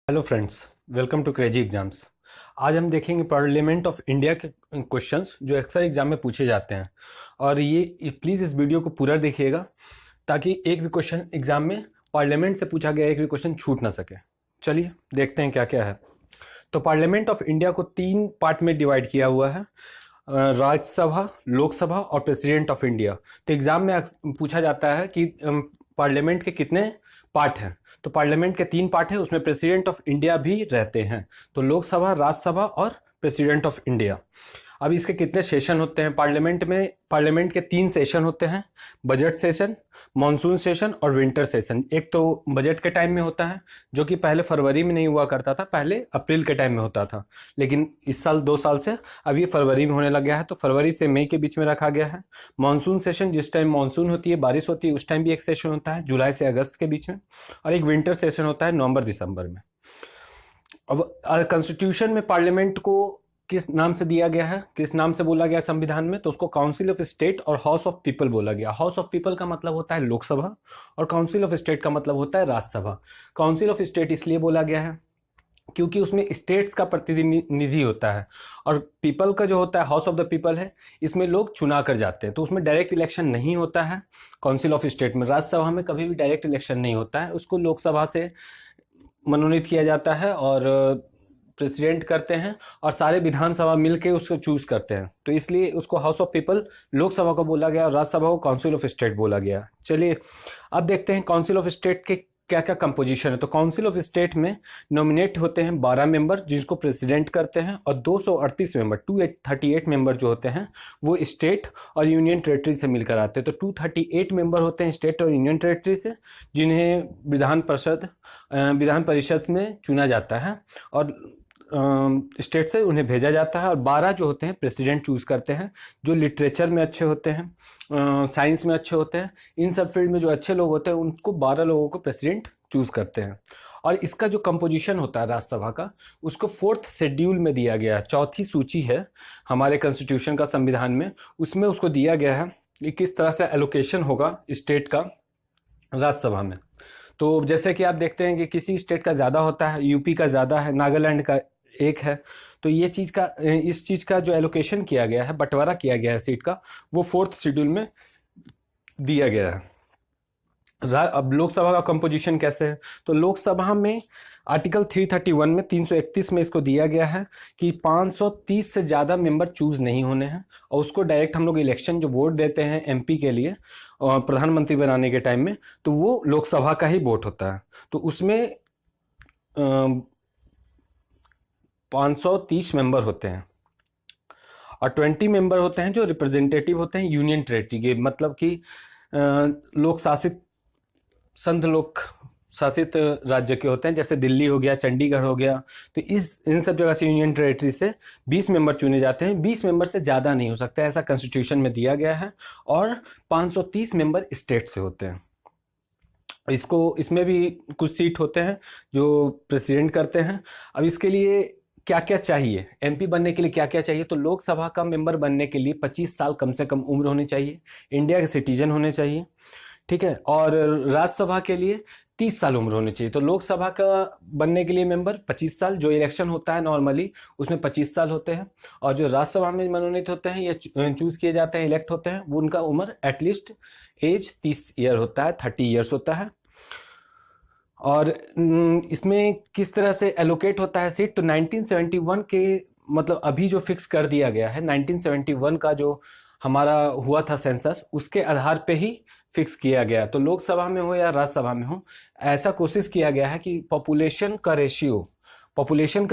Hello friends, welcome to crazy exams. आज हम देखेंगे पार्लियामेंट ऑफ इंडिया के क्वेश्चंस जो अक्सर एग्जाम में पूछे जाते हैं। और ये प्लीज़ इस वीडियो को पूरा देखिएगा ताकि एक भी क्वेश्चन एग्जाम में पार्लियामेंट से पूछा गया एक भी क्वेश्चन छूट ना सके। चलिए देखते हैं क्या क्या है। तो पार्लियामेंट ऑफ इंडिया को 3 पार्ट में डिवाइड किया हुआ है, राज्यसभा, लोकसभा और प्रेसिडेंट ऑफ इंडिया। तो एग्जाम में पूछा जाता है कि पार्लियामेंट के कितने पार्ट हैं। तो पार्लियामेंट के 3 पार्ट हैं, उसमें प्रेसिडेंट ऑफ इंडिया भी रहते हैं। तो लोकसभा, राज्यसभा और प्रेसिडेंट ऑफ इंडिया। अब इसके कितने सेशन होते हैं पार्लियामेंट में? पार्लियामेंट के 3 सेशन होते हैं, बजट सेशन, मॉनसून सेशन और विंटर सेशन। एक तो बजट के टाइम में होता है जो कि पहले फरवरी में नहीं हुआ करता था, पहले अप्रैल के टाइम में होता था, लेकिन इस साल 2 साल से अब ये फरवरी में होने लग गया है। तो फरवरी से मई के बीच में रखा गया है। मॉनसून सेशन, जिस टाइम मॉनसून होती है, बारिश होती है, उस टाइम भी एक सेशन होता है, जुलाई से अगस्त के बीच में। और एक विंटर सेशन होता है नवंबर दिसंबर में। अब कॉन्स्टिट्यूशन में पार्लियामेंट को किस नाम से दिया गया है, किस नाम से बोला गया संविधान में? तो उसको काउंसिल ऑफ स्टेट और हाउस ऑफ पीपल बोला गया। हाउस ऑफ पीपल का मतलब होता है लोकसभा और काउंसिल ऑफ स्टेट का मतलब होता है राज्यसभा। काउंसिल ऑफ स्टेट इसलिए बोला गया है क्योंकि उसमें स्टेट्स का प्रतिनिधि होता है, और पीपल का जो होता है हाउस ऑफ द पीपल है, इसमें लोग चुना कर जाते हैं। तो उसमें डायरेक्ट इलेक्शन नहीं होता है काउंसिल ऑफ स्टेट में। राज्यसभा में कभी भी डायरेक्ट इलेक्शन नहीं होता है, उसको लोकसभा से मनोनीत किया जाता है और प्रेसिडेंट करते हैं, और सारे विधानसभा मिलके उसको चूज करते हैं। तो इसलिए उसको हाउस ऑफ पीपल लोकसभा को बोला गया और राज्यसभा को काउंसिल ऑफ स्टेट बोला गया। चलिए अब देखते हैं काउंसिल ऑफ स्टेट के क्या क्या कंपोजिशन है। तो काउंसिल ऑफ स्टेट में नॉमिनेट होते हैं 12 मेंबर, जिसको प्रेसिडेंट करते हैं, और 238 मेंबर, 238 मेंबर जो होते हैं वो स्टेट और यूनियन टेरेटरी से मिलकर आते हैं। तो 238 मेंबर होते हैं स्टेट और यूनियन टेरेटरी से, जिन्हें विधान परिषद में चुना जाता है और स्टेट से उन्हें भेजा जाता है। और 12 जो होते हैं प्रेसिडेंट चूज करते हैं, जो लिटरेचर में अच्छे होते हैं, साइंस में अच्छे होते हैं, इन सब फील्ड में जो अच्छे लोग होते हैं उनको 12 लोगों को प्रेसिडेंट चूज करते हैं। और इसका जो कंपोजिशन होता है राज्यसभा का, उसको 4th शेड्यूल में दिया गया है। 4थी सूची है हमारे कॉन्स्टिट्यूशन का, संविधान में, उसमें उसको दिया गया है कि किस तरह से एलोकेशन होगा स्टेट का राज्यसभा में। तो जैसे कि आप देखते हैं कि किसी स्टेट का ज़्यादा होता है, यूपी का ज़्यादा है, नागालैंड का एक है। तो ये इस चीज़ का जो एलोकेशन किया गया है, बंटवारा किया गया है सीट का, वो 4th शेड्यूल में दिया गया है। अब लोकसभा का कंपोजिशन कैसे है? तो लोकसभा में आर्टिकल 331 में 331 में इसको दिया गया है कि 530 से ज़्यादा मेंबर चूज नहीं होने हैं, और उसको डायरेक्ट हम लोग इलेक्शन जो वोट देते हैं एमपी के लिए और प्रधानमंत्री बनाने के टाइम में, तो वो लोकसभा का ही वोट होता है। तो उसमें 530 मेंबर होते हैं, और 20 मेंबर होते हैं जो रिप्रेजेंटेटिव होते हैं यूनियन टेरेटरी के, मतलब कि लोक शासित, संघ लोक शासित राज्य के होते हैं, जैसे दिल्ली हो गया, चंडीगढ़ हो गया। तो इन सब जगह से यूनियन टेरेटरी से 20 मेंबर चुने जाते हैं। 20 मेंबर से ज़्यादा नहीं हो सकता, ऐसा कॉन्स्टिट्यूशन में दिया गया है। और 530 मेंबर स्टेट से होते हैं। इसमें भी कुछ सीट होते हैं जो प्रेसिडेंट करते हैं। अब इसके लिए क्या क्या चाहिए, एमपी बनने के लिए क्या क्या चाहिए? तो लोकसभा का मेंबर बनने के लिए 25 साल कम से कम उम्र होनी चाहिए, इंडिया के सिटीजन होने चाहिए, ठीक है। और राज्यसभा के लिए 30 साल उम्र होनी चाहिए। तो लोकसभा का बनने के लिए मेंबर 25 साल, जो इलेक्शन होता है नॉर्मली उसमें 25 साल होते हैं। और जो राज्यसभा में मनोनीत होते हैं या चूज किए जाते हैं, इलेक्ट होते हैं, वो उनका उम्र एटलीस्ट एज 30 ईयर होता है, 30 ईयर्स होता है। और इसमें किस तरह से एलोकेट होता है सीट? तो 1971 के, मतलब अभी जो फिक्स कर दिया गया है, 1971 का जो हमारा हुआ था सेंसस, उसके आधार पे ही फिक्स किया गया। तो लोकसभा में हो या राज्यसभा में हो, ऐसा कोशिश किया गया है कि पॉपुलेशन का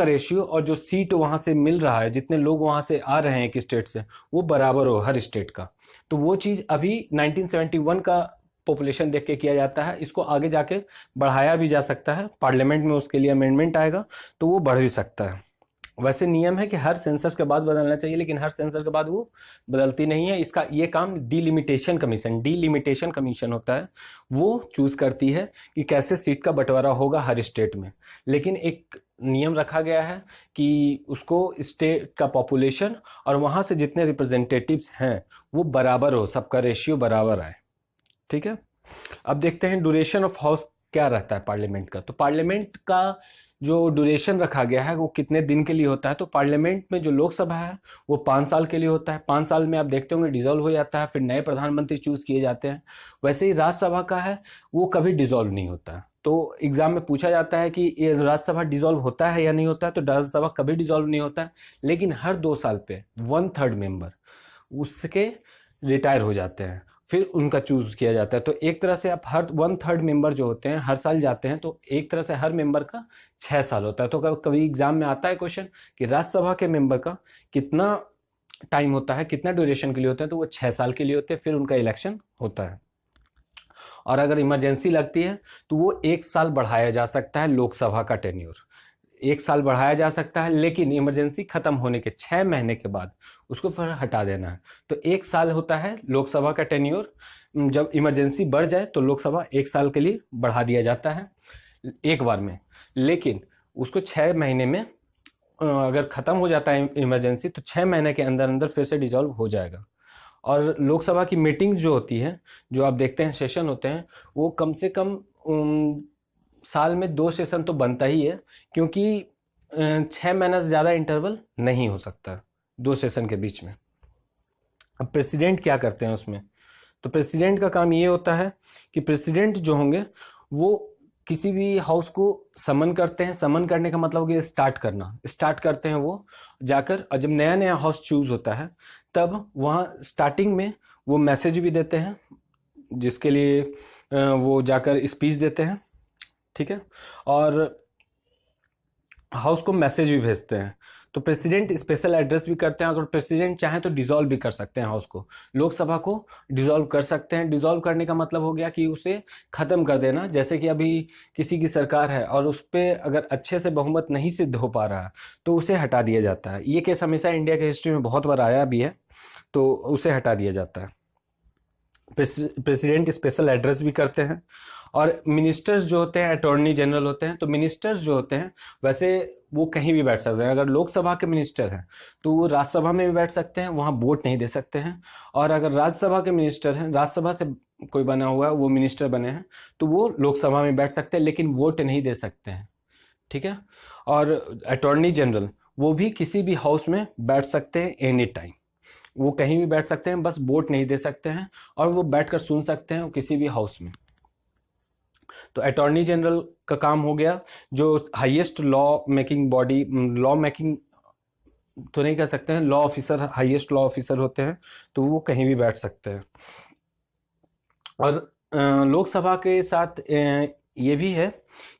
रेशियो और जो सीट वहाँ से मिल रहा है, जितने लोग वहाँ से आ रहे हैं एक स्टेट से, वो बराबर हो हर स्टेट का। तो वो चीज़ अभी 1971 का पॉपुलेशन देख के किया जाता है। इसको आगे जाके बढ़ाया भी जा सकता है, पार्लियामेंट में उसके लिए अमेंडमेंट आएगा तो वो बढ़ भी सकता है। वैसे नियम है कि हर सेंसस के बाद बदलना चाहिए, लेकिन हर सेंसस के बाद वो बदलती नहीं है। इसका ये काम डीलिमिटेशन कमीशन होता है, वो चूज करती है कि कैसे सीट का बंटवारा होगा हर स्टेट में। लेकिन एक नियम रखा गया है कि उसको स्टेट का पॉपुलेशन और वहां से जितने रिप्रेजेंटेटिव्स हैं वो बराबर हो, सबका रेशियो बराबर आए, ठीक है। अब देखते हैं ड्यूरेशन ऑफ हाउस क्या रहता है पार्लियामेंट का। तो पार्लियामेंट का जो ड्यूरेशन रखा गया है वो कितने दिन के लिए होता है। तो पार्लियामेंट में जो लोकसभा है वो 5 साल के लिए होता है। 5 साल में आप देखते होंगे डिसॉल्व हो जाता है, फिर नए प्रधानमंत्री चूज किए जाते हैं। वैसे ही राज्यसभा का है, वो कभी डिसॉल्व नहीं होता है। तो एग्जाम में पूछा जाता है कि ये राज्यसभा डिसॉल्व होता है या नहीं होता है, तो राज्यसभा कभी डिसॉल्व नहीं होता है, लेकिन हर 2 साल पे 1/3 मेंबर उसके रिटायर हो जाते हैं, फिर उनका चूज किया जाता है। तो एक तरह से आप हर 1/3 मेंबर जो होते हैं हर साल जाते हैं, तो एक तरह से हर मेंबर का 6 साल होता है। तो कभी एग्जाम में आता है क्वेश्चन कि राज्यसभा के मेंबर का कितना टाइम होता है, कितना ड्यूरेशन के लिए होता है, तो वो 6 साल के लिए होते हैं, फिर उनका इलेक्शन होता है। और अगर इमरजेंसी लगती है तो वो 1 साल बढ़ाया जा सकता है लोकसभा का टेन्योर, 1 साल बढ़ाया जा सकता है, लेकिन इमरजेंसी खत्म होने के 6 महीने के बाद उसको फिर हटा देना है। तो 1 साल होता है लोकसभा का टेन्योर। जब इमरजेंसी बढ़ जाए तो लोकसभा 1 साल के लिए बढ़ा दिया जाता है एक बार में, लेकिन उसको 6 महीने में अगर खत्म हो जाता है इमरजेंसी तो 6 महीने के अंदर अंदर फिर से डिसॉल्व हो जाएगा। और लोकसभा की मीटिंग जो होती है, जो आप देखते हैं सेशन होते हैं, वो कम से कम साल में 2 सेशन तो बनता ही है, क्योंकि 6 महीने से ज़्यादा इंटरवल नहीं हो सकता 2 सेशन के बीच में। अब प्रेसिडेंट क्या करते हैं उसमें, तो प्रेसिडेंट का काम ये होता है कि प्रेसिडेंट जो होंगे वो किसी भी हाउस को समन करते हैं। समन करने का मतलब कि स्टार्ट करना, स्टार्ट करते हैं वो जाकर, और जब नया नया हाउस चूज होता है तब वहाँ स्टार्टिंग में वो मैसेज भी देते हैं, जिसके लिए वो जाकर स्पीच देते हैं, ठीक है, और हाउस को मैसेज भी भेजते हैं। तो प्रेसिडेंट स्पेशल एड्रेस भी करते हैं। अगर प्रेसिडेंट चाहें तो डिसॉल्व भी कर सकते हैं हाउस को, लोकसभा को डिसॉल्व कर सकते हैं। डिसॉल्व करने का मतलब हो गया कि उसे खत्म कर देना। जैसे कि अभी किसी की सरकार है और उस पर अगर अच्छे से बहुमत नहीं सिद्ध हो पा रहा तो उसे हटा दिया जाता है। ये केस हमेशा इंडिया के हिस्ट्री में बहुत बार आया भी है, तो उसे हटा दिया जाता है। प्रेसिडेंट स्पेशल एड्रेस भी करते हैं। और मिनिस्टर्स जो होते हैं अटॉर्नी जनरल होते हैं। तो मिनिस्टर्स जो होते हैं वैसे वो कहीं भी बैठ सकते हैं। अगर लोकसभा के मिनिस्टर हैं तो वो राज्यसभा में भी बैठ सकते हैं, वहाँ वोट नहीं दे सकते हैं। और अगर राज्यसभा के मिनिस्टर हैं, राज्यसभा से कोई बना हुआ है, वो मिनिस्टर बने हैं, तो वो लोकसभा में बैठ सकते हैं, लेकिन वोट नहीं दे सकते हैं, ठीक है। और अटॉर्नी जनरल वो भी किसी भी हाउस में बैठ सकते हैं एनी टाइम, वो कहीं भी बैठ सकते हैं, बस वोट नहीं दे सकते हैं, और वो बैठकर सुन सकते हैं किसी भी हाउस में। तो अटॉर्नी जनरल का काम हो गया, जो highest law making body, law making तो नहीं कह सकते हैं, law officer, highest law officer होते हैं, तो वो कहीं भी बैठ सकते हैं। और लोकसभा के साथ ये भी है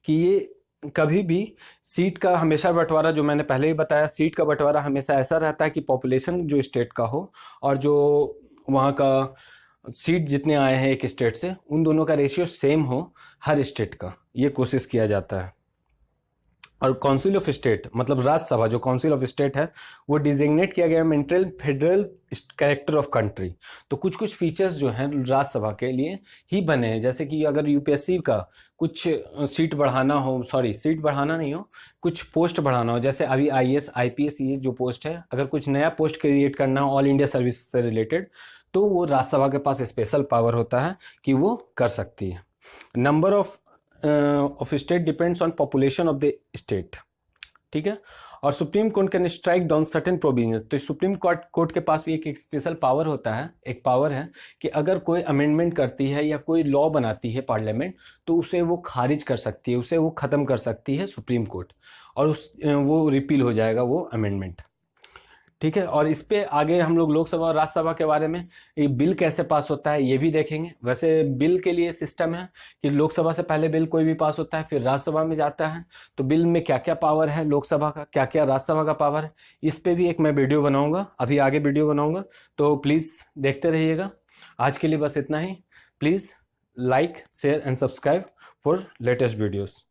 कि ये कभी भी सीट का हमेशा बंटवारा, जो मैंने पहले ही बताया, सीट का बंटवारा हमेशा ऐसा रहता है कि पॉपुलेशन जो स्टेट का हो और जो वहाँ का सीट जितने आए हैं एक स्टेट से, उन दोनों का रेशियो सेम हो हर स्टेट का, ये कोशिश किया जाता है। और काउंसिल ऑफ स्टेट मतलब राज्यसभा, जो काउंसिल ऑफ स्टेट है, वो डिजिग्नेट किया गया mental federal character of country. तो कुछ कुछ फीचर्स जो हैं राज्यसभा के लिए ही बने हैं। जैसे कि अगर यूपीएससी का कुछ सीट बढ़ाना हो, सॉरी सीट बढ़ाना नहीं हो, कुछ पोस्ट बढ़ाना हो, जैसे अभी आईएएस आईपीएस ये जो पोस्ट है, अगर कुछ नया पोस्ट क्रिएट करना हो ऑल इंडिया सर्विस से रिलेटेड, तो वो राज्यसभा के पास स्पेशल पावर होता है कि वो कर सकती है। Number of state depends on population of the state, ठीक है। और supreme court can strike down certain provisions. तो सुप्रीम कोर्ट के पास भी एक स्पेशल पावर होता है, एक पावर है कि अगर कोई अमेंडमेंट करती है या कोई लॉ बनाती है पार्लियामेंट, तो उसे वो खारिज कर सकती है, उसे वो खत्म कर सकती है सुप्रीम कोर्ट, और वो रिपील हो जाएगा वो अमेंडमेंट, ठीक है। और इस पे आगे हम लोग लोकसभा और राज्यसभा के बारे में, ये बिल कैसे पास होता है ये भी देखेंगे। वैसे बिल के लिए सिस्टम है कि लोकसभा से पहले बिल कोई भी पास होता है, फिर राज्यसभा में जाता है। तो बिल में क्या क्या पावर है लोकसभा का, क्या क्या राज्यसभा का पावर है, इस पे भी एक मैं वीडियो बनाऊंगा, अभी आगे वीडियो बनाऊंगा, तो प्लीज़ देखते रहिएगा। आज के लिए बस इतना ही। Please like share and subscribe for latest videos.